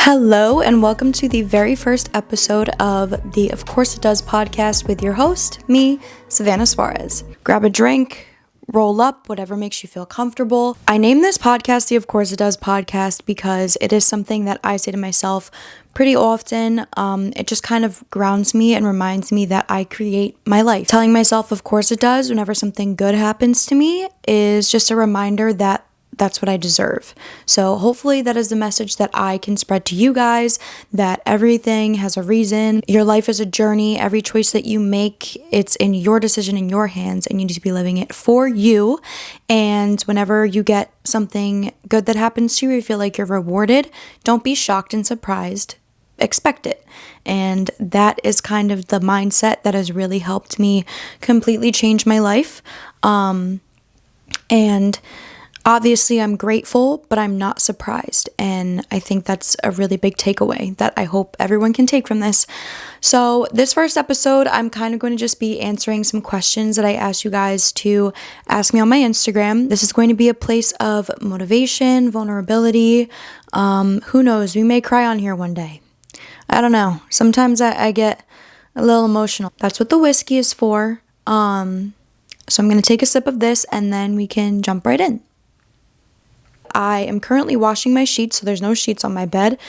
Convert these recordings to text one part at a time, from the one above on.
Hello, and welcome to the very first episode of the Of Course It Does podcast with your host, me, Savannah Suarez. Grab a drink, roll up, whatever makes you feel comfortable. I named this podcast the Of Course It Does podcast because it is something that I say to myself pretty often. It just kind of grounds me and reminds me that I create my life. Telling myself, of course it does, whenever something good happens to me is just a reminder that that's what I deserve. So hopefully that is the message that I can spread to you guys, that everything has a reason. Your life is a journey. Every choice that you make, it's in your decision, in your hands, and you need to be living it for you. And whenever you get something good that happens to you, you feel like you're rewarded, don't be shocked and surprised. Expect it. And that is kind of the mindset that has really helped me completely change my life. And obviously, I'm grateful, but I'm not surprised. And I think that's a really big takeaway that I hope everyone can take from this. So this first episode, I'm kind of going to just be answering some questions that I asked you guys to ask me on my Instagram. This is going to be a place of motivation, vulnerability. Who knows? We may cry on here one day. I don't know. Sometimes I get a little emotional. That's what the whiskey is for. So I'm going to take a sip of this and then we can jump right in. I am currently washing my sheets, so there's no sheets on my bed,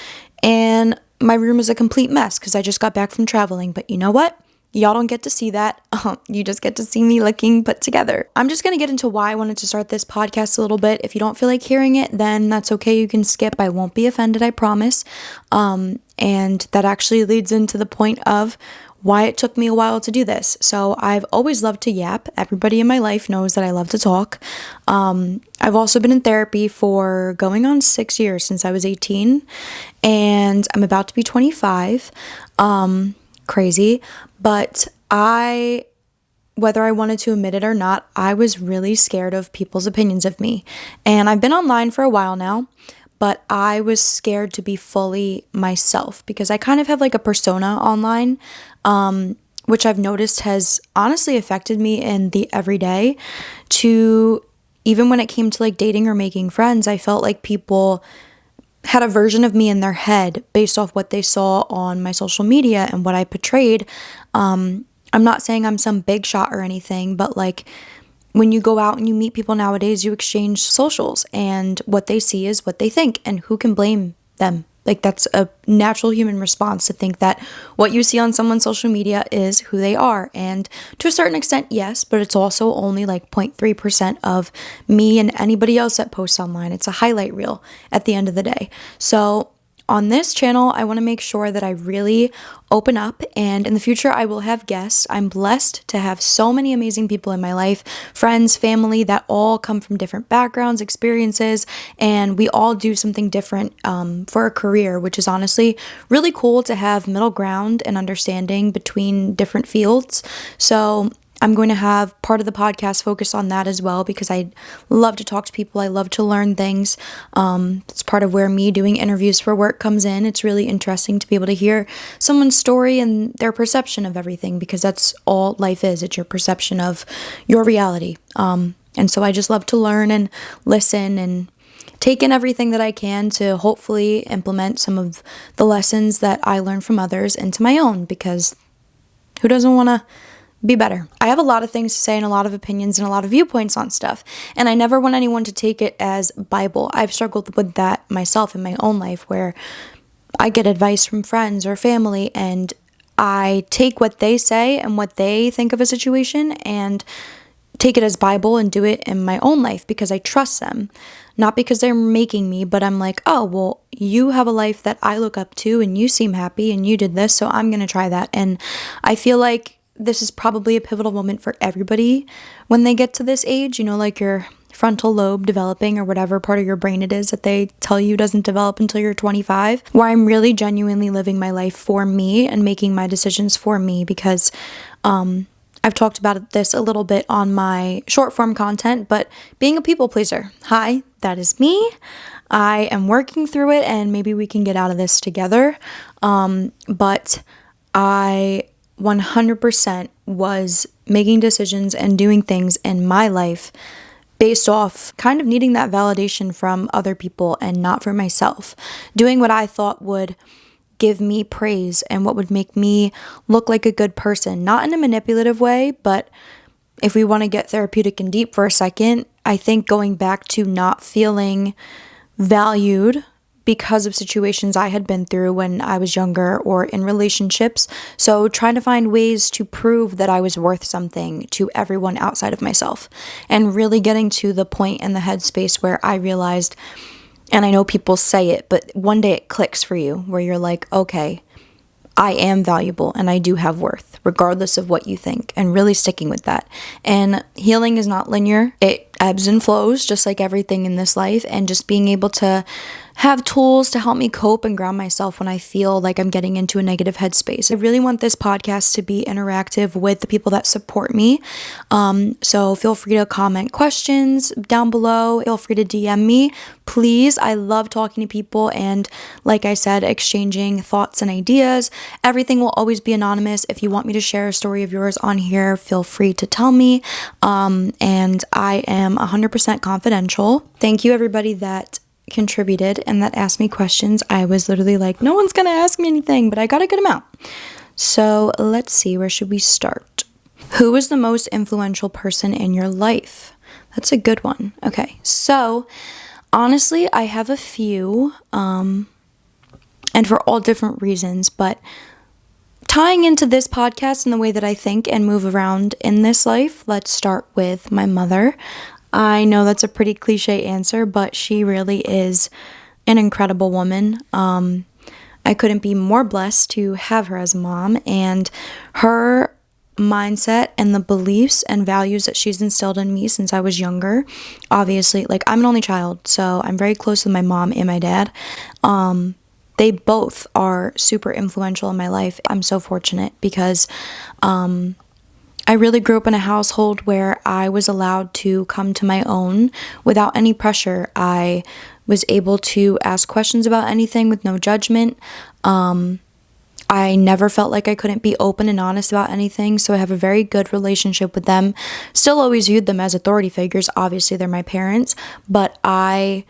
and my room is a complete mess because I just got back from traveling, but you know what? Y'all don't get to see that. You just get to see me looking put together. I'm just going to get into why I wanted to start this podcast a little bit. If you don't feel like hearing it, then that's okay. You can skip. I won't be offended, I promise. And that actually leads into the point of why it took me a while to do this. So I've always loved to yap. Everybody in my life knows that I love to talk. I've also been in therapy for going on 6 years since I was 18, and I'm about to be 25. Crazy. But whether I wanted to admit it or not, I was really scared of people's opinions of me. And I've been online for a while now, but I was scared to be fully myself because I kind of have like a persona online, which I've noticed has honestly affected me in the everyday. To even when it came to like dating or making friends, I felt like people had a version of me in their head based off what they saw on my social media and what I portrayed. I'm not saying I'm some big shot or anything, but like when you go out and you meet people nowadays, you exchange socials and what they see is what they think, and who can blame them? Like that's a natural human response to think that what you see on someone's social media is who they are. And to a certain extent, yes, but it's also only like 0.3% of me and anybody else that posts online. It's a highlight reel at the end of the day. So on this channel, I want to make sure that I really open up, and in the future, I will have guests. I'm blessed to have so many amazing people in my life, friends, family, that all come from different backgrounds, experiences, and we all do something different for a career, which is honestly really cool to have middle ground and understanding between different fields. So I'm going to have part of the podcast focus on that as well because I love to talk to people. I love to learn things. It's part of where me doing interviews for work comes in. It's really interesting to be able to hear someone's story and their perception of everything because that's all life is. It's your perception of your reality. And so I just love to learn and listen and take in everything that I can to hopefully implement some of the lessons that I learn from others into my own, because who doesn't want to be better? I have a lot of things to say and a lot of opinions and a lot of viewpoints on stuff, and I never want anyone to take it as Bible. I've struggled with that myself in my own life, where I get advice from friends or family and I take what they say and what they think of a situation and take it as Bible and do it in my own life because I trust them. Not because they're making me, but I'm like, oh, well, you have a life that I look up to and you seem happy and you did this, so I'm going to try that. And I feel like this is probably a pivotal moment for everybody when they get to this age, you know, like your frontal lobe developing or whatever part of your brain it is that they tell you doesn't develop until you're 25, where I'm really genuinely living my life for me and making my decisions for me because I've talked about this a little bit on my short form content, but being a people pleaser. Hi, that is me. I am working through it and maybe we can get out of this together. But I 100% was making decisions and doing things in my life based off kind of needing that validation from other people and not for myself. Doing what I thought would give me praise and what would make me look like a good person, not in a manipulative way, but if we want to get therapeutic and deep for a second, I think going back to not feeling valued because of situations I had been through when I was younger or in relationships. So trying to find ways to prove that I was worth something to everyone outside of myself, and really getting to the point in the headspace where I realized, and I know people say it, but one day it clicks for you where you're like, okay, I am valuable and I do have worth, regardless of what you think, and really sticking with that. And healing is not linear. It ebbs and flows, just like everything in this life, and just being able to have tools to help me cope and ground myself when I feel like I'm getting into a negative headspace. I really want this podcast to be interactive with the people that support me. So feel free to comment questions down below. Feel free to DM me. Please, I love talking to people and, like I said, exchanging thoughts and ideas. Everything will always be anonymous. If you want me to share a story of yours on here, feel free to tell me. And I am 100% confidential. Thank you, everybody that contributed and that asked me questions. I was literally like, no one's gonna ask me anything, but I got a good amount. So let's see, where should we start? Who was the most influential person in your life? That's a good one. Okay, so honestly, I have a few, and for all different reasons, but tying into this podcast and the way that I think and move around in this life, let's start with my mother. I know that's a pretty cliche answer, but she really is an incredible woman. I couldn't be more blessed to have her as a mom, and her mindset and the beliefs and values that she's instilled in me since I was younger. Obviously, like, I'm an only child, so I'm very close with my mom and my dad. They both are super influential in my life. I'm so fortunate because I really grew up in a household where I was allowed to come to my own without any pressure. I was able to ask questions about anything with no judgment. I never felt like I couldn't be open and honest about anything, so I have a very good relationship with them. Still always viewed them as authority figures. Obviously, they're my parents, but I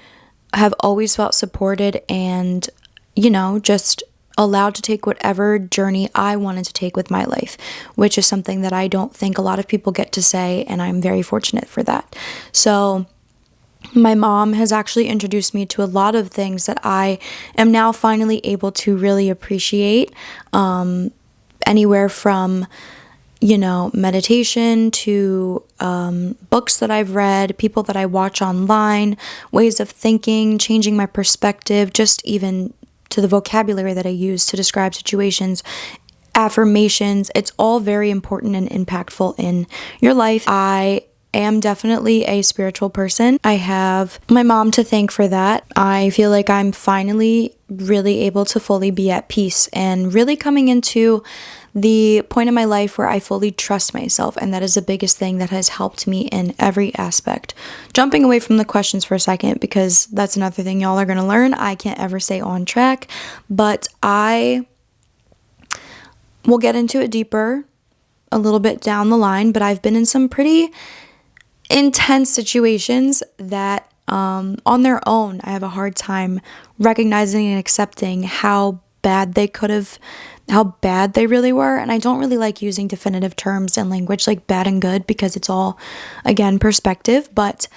have always felt supported and, just allowed to take whatever journey I wanted to take with my life, which is something that I don't think a lot of people get to say, and I'm very fortunate for that. So my mom has actually introduced me to a lot of things that I am now finally able to really appreciate, anywhere from meditation to books that I've read, people that I watch online, ways of thinking, changing my perspective, just even to the vocabulary that I use to describe situations, affirmations. It's all very important and impactful in your life. I am definitely a spiritual person. I have my mom to thank for that. I feel like I'm finally really able to fully be at peace and really coming into the point in my life where I fully trust myself, and that is the biggest thing that has helped me in every aspect. Jumping away from the questions for a second, because that's another thing y'all are going to learn. I can't ever stay on track, but I will get into it deeper a little bit down the line, but I've been in some pretty intense situations that on their own, I have a hard time recognizing and accepting how bad they really were. And I don't really like using definitive terms and language like bad and good, because it's all, again, perspective. But,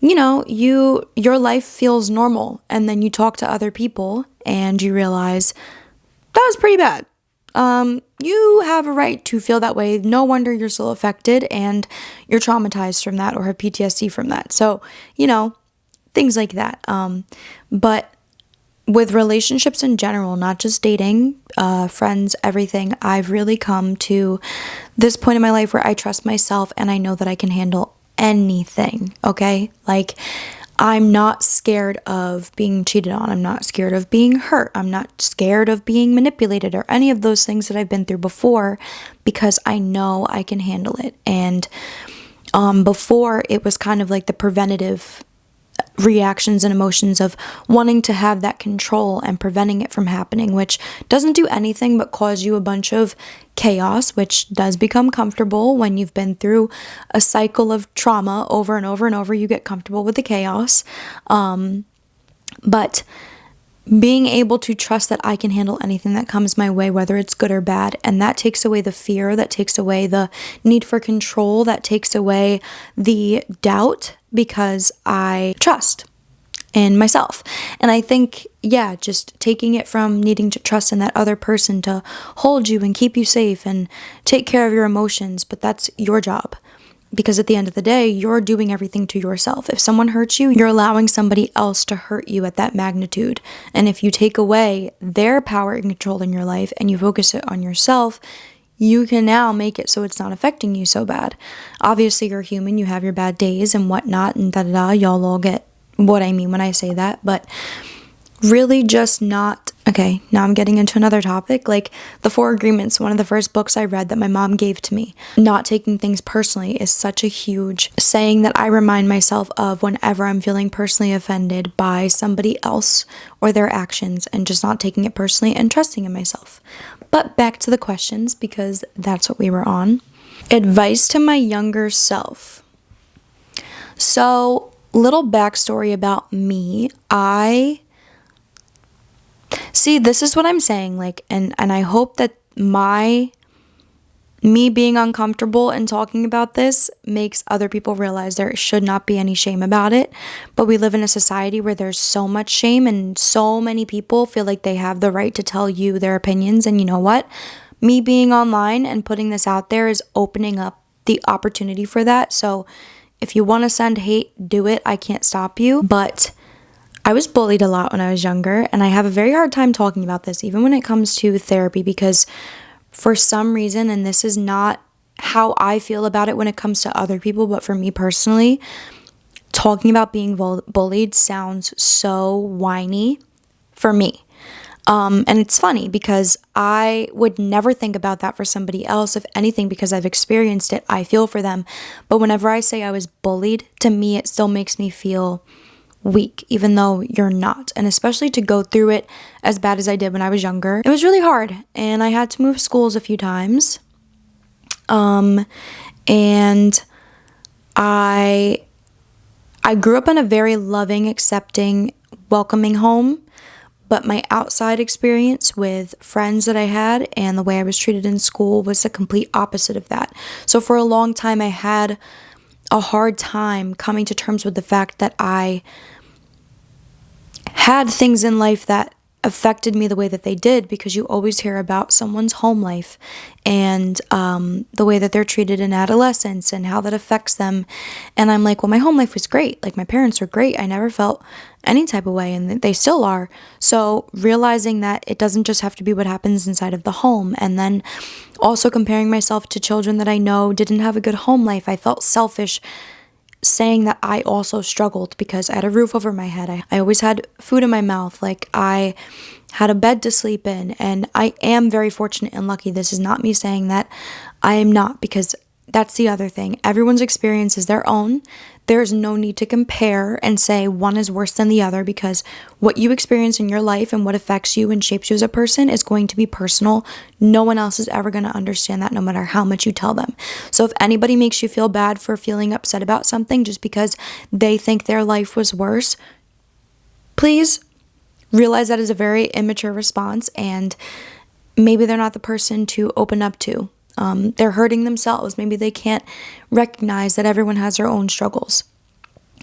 your life feels normal, and then you talk to other people and you realize that was pretty bad. You have a right to feel that way. No wonder you're still affected and you're traumatized from that or have PTSD from that. So, things like that. But with relationships in general, not just dating, friends, everything, I've really come to this point in my life where I trust myself and I know that I can handle anything, okay? Like, I'm not scared of being cheated on. I'm not scared of being hurt. I'm not scared of being manipulated or any of those things that I've been through before, because I know I can handle it. And before, it was kind of like the preventative reactions and emotions of wanting to have that control and preventing it from happening, which doesn't do anything but cause you a bunch of chaos, which does become comfortable when you've been through a cycle of trauma over and over and over. You get comfortable with the chaos. But being able to trust that I can handle anything that comes my way, whether it's good or bad. And that takes away the fear, that takes away the need for control, that takes away the doubt, because I trust in myself. And I think, yeah, just taking it from needing to trust in that other person to hold you and keep you safe and take care of your emotions, but that's your job. Because at the end of the day, you're doing everything to yourself. If someone hurts you, you're allowing somebody else to hurt you at that magnitude. And if you take away their power and control in your life and you focus it on yourself, you can now make it so it's not affecting you so bad. Obviously, you're human. You have your bad days and whatnot and da-da-da. Y'all all get what I mean when I say that. But really just not... Okay, now I'm getting into another topic, like the 4 Agreements, one of the first books I read that my mom gave to me. Not taking things personally is such a huge saying that I remind myself of whenever I'm feeling personally offended by somebody else or their actions, and just not taking it personally and trusting in myself. But back to the questions, because that's what we were on. Advice to my younger self. So, little backstory about me. See, this is what I'm saying, like, and I hope that me being uncomfortable and talking about this makes other people realize there should not be any shame about it. But we live in a society where there's so much shame, and so many people feel like they have the right to tell you their opinions. And you know what? Me being online and putting this out there is opening up the opportunity for that. So if you want to send hate, do it. I can't stop you. But I was bullied a lot when I was younger, and I have a very hard time talking about this, even when it comes to therapy, because for some reason, and this is not how I feel about it when it comes to other people, but for me personally, talking about being bullied sounds so whiny for me. And it's funny because I would never think about that for somebody else. If anything, because I've experienced it, I feel for them. But whenever I say I was bullied, to me, it still makes me feel weak, even though you're not. And especially to go through it as bad as I did when I was younger, it was really hard. And I had to move schools a few times. And I grew up in a very loving, accepting, welcoming home. But my outside experience with friends that I had and the way I was treated in school was the complete opposite of that. So for a long time, I had a hard time coming to terms with the fact that I had things in life that affected me the way that they did, because you always hear about someone's home life and the way that they're treated in adolescence and how that affects them. And I'm like, well, my home life was great. Like, my parents were great. I never felt any type of way, and they still are. So realizing that it doesn't just have to be what happens inside of the home, and then also comparing myself to children that I know didn't have a good home life. I felt selfish saying that I also struggled because I had a roof over my head. I always had food in my mouth. Like, I had a bed to sleep in, and I am very fortunate and lucky. This is not me saying that I am not, because that's the other thing. Everyone's experience is their own. There's no need to compare and say one is worse than the other, because what you experience in your life and what affects you and shapes you as a person is going to be personal. No one else is ever going to understand that, no matter how much you tell them. So if anybody makes you feel bad for feeling upset about something just because they think their life was worse, please realize that is a very immature response, and maybe they're not the person to open up to. They're hurting themselves. Maybe they can't recognize that everyone has their own struggles.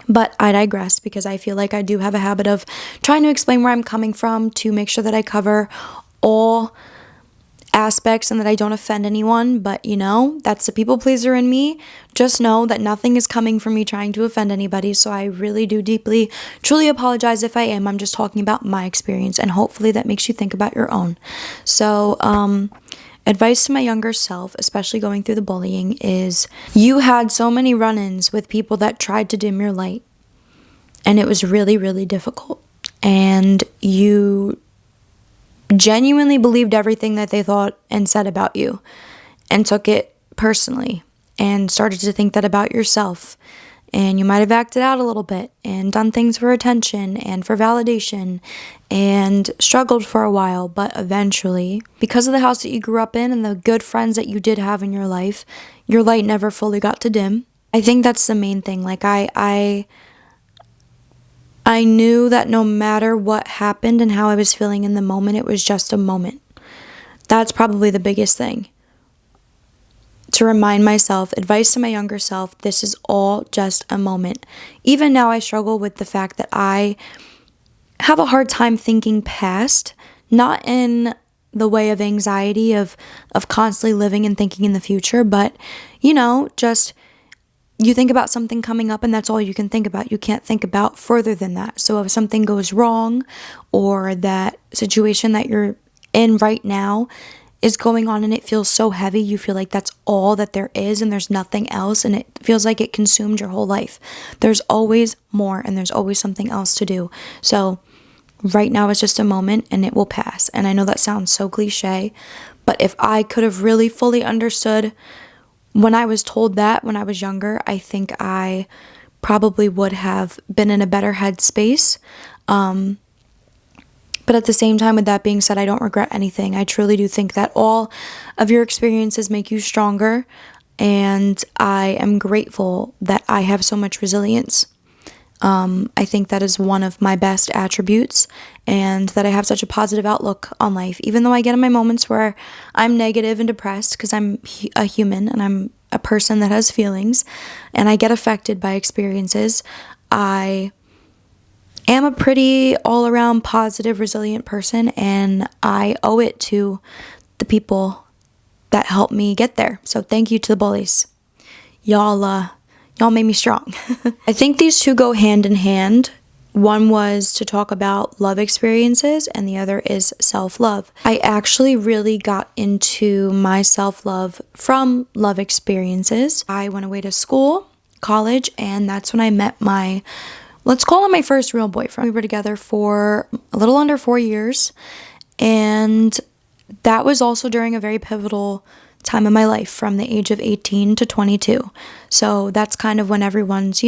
But I digress, because I feel like I do have a habit of trying to explain where I'm coming from to make sure that I cover all aspects and that I don't offend anyone. But, that's the people pleaser in me. Just know that nothing is coming from me trying to offend anybody. So I really do deeply, truly apologize if I am. I'm just talking about my experience, and hopefully that makes you think about your own. So, advice to my younger self, especially going through the bullying, is you had so many run-ins with people that tried to dim your light, and it was really, really difficult. And you genuinely believed everything that they thought and said about you, and took it personally, and started to think that about yourself. and you might have acted out a little bit and done things for attention and for validation and struggled for a while, but eventually, because of the house that you grew up in and the good friends that you did have in your life, your light never fully got to dim. I think that's the main thing. Like I knew that no matter what happened and how I was feeling in the moment, it was just a moment. That's probably the biggest thing. To remind myself, advice to my younger self, this is all just a moment. Even now, I struggle with the fact that I have a hard time thinking past, not in the way of anxiety of constantly living and thinking in the future, but, just you think about something coming up and that's all you can think about. You can't think about further than that. So if something goes wrong or that situation that you're in right now is going on and it feels so heavy, you feel like that's all that there is and there's nothing else, and it feels like it consumed your whole life. There's always more and there's always something else to do. So right now is just a moment and it will pass. And I know that sounds so cliche, but if I could have really fully understood when I was told that when I was younger, I think I probably would have been in a better headspace. But at the same time, with that being said, I don't regret anything. I truly do think that all of your experiences make you stronger, and I am grateful that I have so much resilience. I think that is one of my best attributes, and that I have such a positive outlook on life. Even though I get in my moments where I'm negative and depressed because I'm a human and I'm a person that has feelings and I get affected by experiences, I am a pretty all-around positive, resilient person, and I owe it to the people that helped me get there. So thank you to the bullies. Y'all made me strong. I think these two go hand in hand. One was to talk about love experiences and the other is self-love. I actually really got into my self-love from love experiences. I went away to school, college, and that's when I met let's call him my first real boyfriend. We were together for a little under 4 years, and that was also during a very pivotal time in my life from the age of 18 to 22. So that's kind of when everyone's,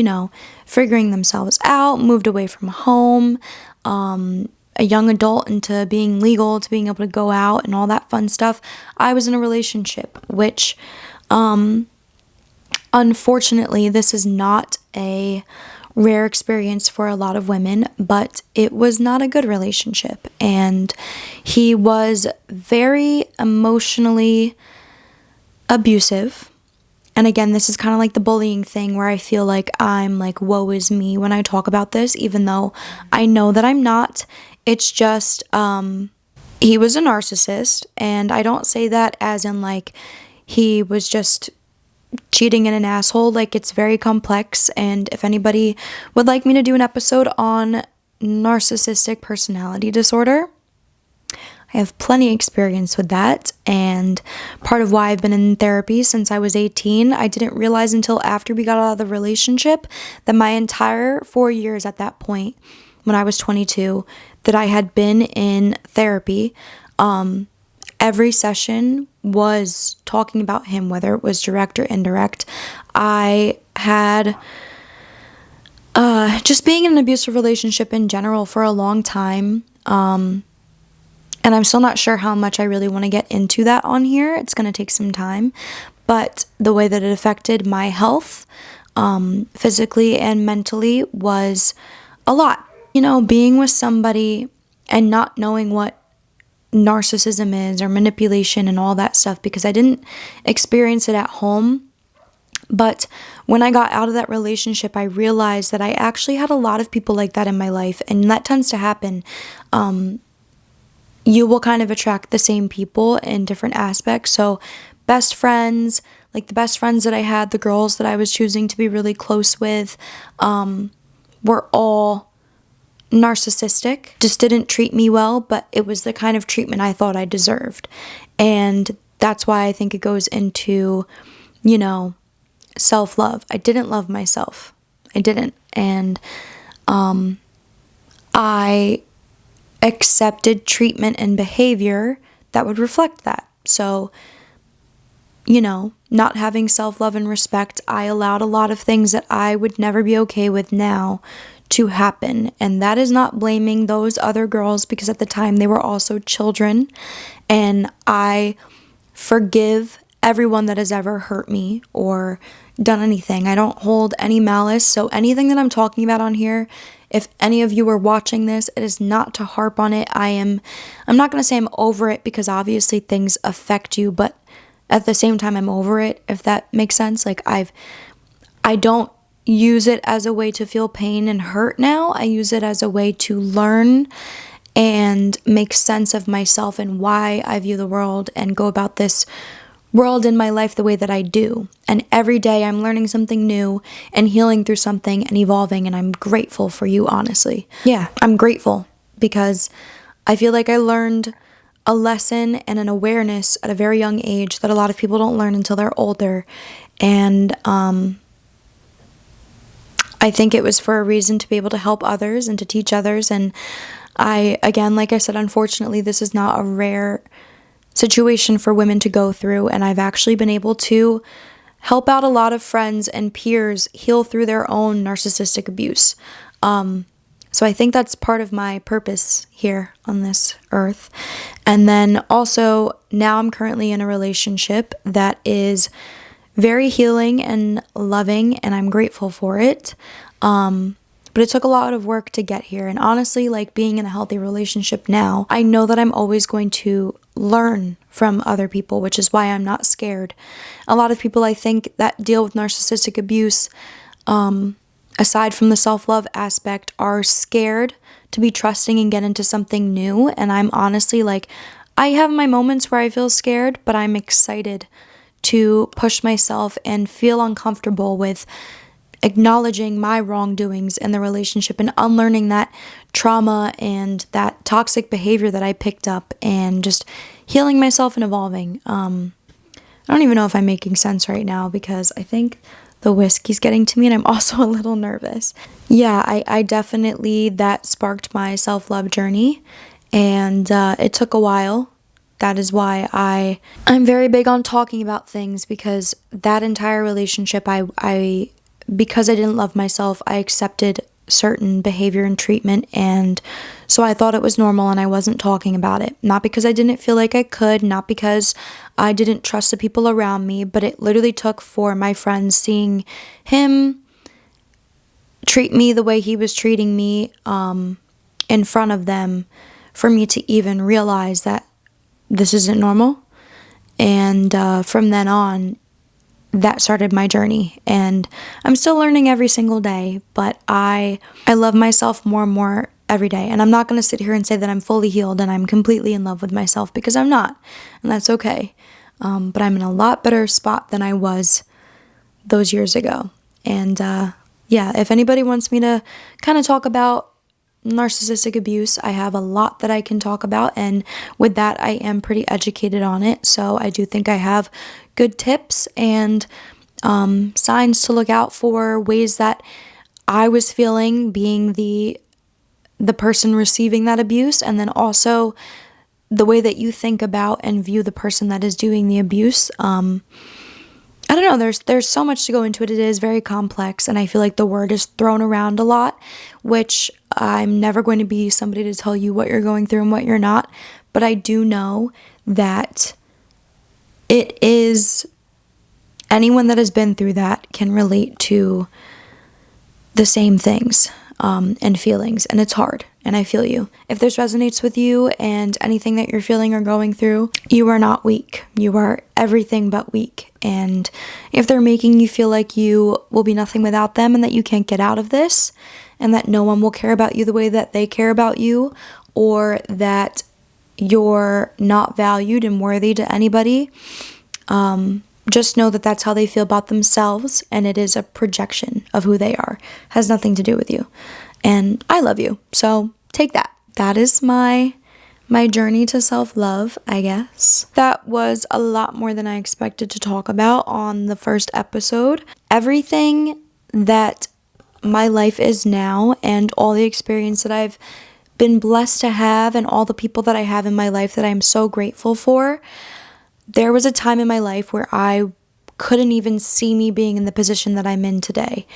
figuring themselves out, moved away from home, a young adult into being legal, to being able to go out and all that fun stuff. I was in a relationship, which, unfortunately, this is not a rare experience for a lot of women, but it was not a good relationship. And he was very emotionally abusive. And again, this is kind of like the bullying thing where I feel like I'm like, woe is me when I talk about this, even though I know that I'm not. It's just, he was a narcissist, and I don't say that as in like he was just cheating and an asshole. Like, it's very complex, and if anybody would like me to do an episode on narcissistic personality disorder, I have plenty of experience with that, and part of why I've been in therapy since I was 18. I didn't realize until after we got out of the relationship that my entire 4 years at that point, when I was 22, that I had been in therapy. Every session was talking about him, whether it was direct or indirect. I had just being in an abusive relationship in general for a long time. And I'm still not sure how much I really want to get into that on here. It's going to take some time. But the way that it affected my health, physically and mentally, was a lot. Being with somebody and not knowing what narcissism is or manipulation and all that stuff, because I didn't experience it at home. But when I got out of that relationship, I realized that I actually had a lot of people like that in my life. And that tends to happen. You will kind of attract the same people in different aspects. So best friends, like the best friends that I had, the girls that I was choosing to be really close with, were all narcissistic, just didn't treat me well, but it was the kind of treatment I thought I deserved. And that's why I think it goes into, self-love. I didn't love myself. I didn't. And I accepted treatment and behavior that would reflect that. So, not having self-love and respect, I allowed a lot of things that I would never be okay with now to happen. And that is not blaming those other girls, because at the time they were also children. And I forgive everyone that has ever hurt me or done anything. I don't hold any malice. So anything that I'm talking about on here, if any of you are watching this, it is not to harp on it. I'm not going to say I'm over it, because obviously things affect you, but at the same time I'm over it, if that makes sense. Like I don't use it as a way to feel pain and hurt now. I use it as a way to learn and make sense of myself and why I view the world and go about this world in my life the way that I do. And every day I'm learning something new and healing through something and evolving, and I'm grateful for you, honestly. Yeah, I'm grateful because I feel like I learned a lesson and an awareness at a very young age that a lot of people don't learn until they're older. And I think it was for a reason, to be able to help others and to teach others. And again, like I said, unfortunately, this is not a rare situation for women to go through. And I've actually been able to help out a lot of friends and peers heal through their own narcissistic abuse. So I think that's part of my purpose here on this earth. And then also, now I'm currently in a relationship that is very healing and loving, and I'm grateful for it. But it took a lot of work to get here. And honestly, like, being in a healthy relationship now, I know that I'm always going to learn from other people, which is why I'm not scared. A lot of people, I think, that deal with narcissistic abuse, aside from the self-love aspect, are scared to be trusting and get into something new. And I'm honestly like, I have my moments where I feel scared, but I'm excited to push myself and feel uncomfortable with acknowledging my wrongdoings in the relationship and unlearning that trauma and that toxic behavior that I picked up, and just healing myself and evolving. I don't even know if I'm making sense right now, because I think the whiskey's getting to me and I'm also a little nervous. Yeah, I definitely, that sparked my self-love journey, and it took a while. That is why I'm very big on talking about things, because that entire relationship, because I didn't love myself, I accepted certain behavior and treatment, and so I thought it was normal, and I wasn't talking about it. Not because I didn't feel like I could, not because I didn't trust the people around me, but it literally took for my friends seeing him treat me the way he was treating me in front of them for me to even realize that this isn't normal. And from then on, that started my journey, and I'm still learning every single day, but I love myself more and more every day. And I'm not going to sit here and say that I'm fully healed and I'm completely in love with myself, because I'm not, and that's okay. But I'm in a lot better spot than I was those years ago. And yeah, if anybody wants me to kind of talk about narcissistic abuse, I have a lot that I can talk about, and with that, I am pretty educated on it. So I do think I have good tips and signs to look out for, ways that I was feeling being the person receiving that abuse, and then also the way that you think about and view the person that is doing the abuse. I don't know, there's so much to go into it. It is very complex, and I feel like the word is thrown around a lot, which I'm never going to be somebody to tell you what you're going through and what you're not, but I do know that it is, anyone that has been through that can relate to the same things and feelings, and it's hard, and I feel you. If this resonates with you and anything that you're feeling or going through, you are not weak. You are everything but weak. And if they're making you feel like you will be nothing without them, and that you can't get out of this, and that no one will care about you the way that they care about you, or that you're not valued and worthy to anybody, just know that that's how they feel about themselves, and it is a projection of who they are. It has nothing to do with you. And I love you, so take that. That is my journey to self-love, I guess. That was a lot more than I expected to talk about on the first episode. Everything that my life is now, and all the experience that I've been blessed to have, and all the people that I have in my life that I'm so grateful for, there was a time in my life where I couldn't even see me being in the position that I'm in today.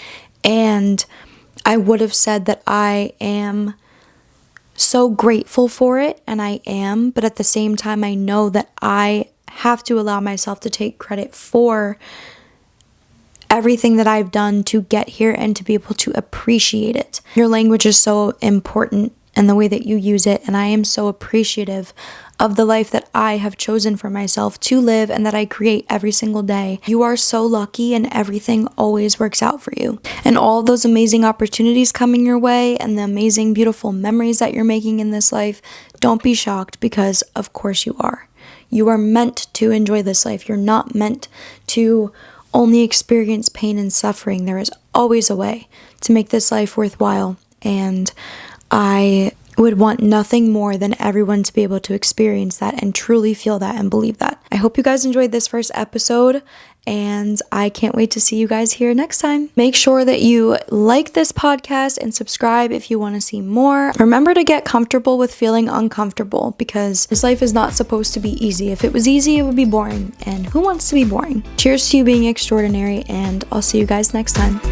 And I would have said that I am so grateful for it, and I am, but at the same time, I know that I have to allow myself to take credit for everything that I've done to get here and to be able to appreciate it. Your language is so important and the way that you use it, and I am so appreciative of the life that I have chosen for myself to live and that I create every single day. You are so lucky, and everything always works out for you. And all those amazing opportunities coming your way and the amazing, beautiful memories that you're making in this life, don't be shocked, because of course you are. You are meant to enjoy this life. You're not meant to only experience pain and suffering. There is always a way to make this life worthwhile, and I would want nothing more than everyone to be able to experience that and truly feel that and believe that. I hope you guys enjoyed this first episode, and I can't wait to see you guys here next time. Make sure that you like this podcast and subscribe if you want to see more. Remember to get comfortable with feeling uncomfortable, because this life is not supposed to be easy. If it was easy, it would be boring, and who wants to be boring? Cheers to you being extraordinary, and I'll see you guys next time.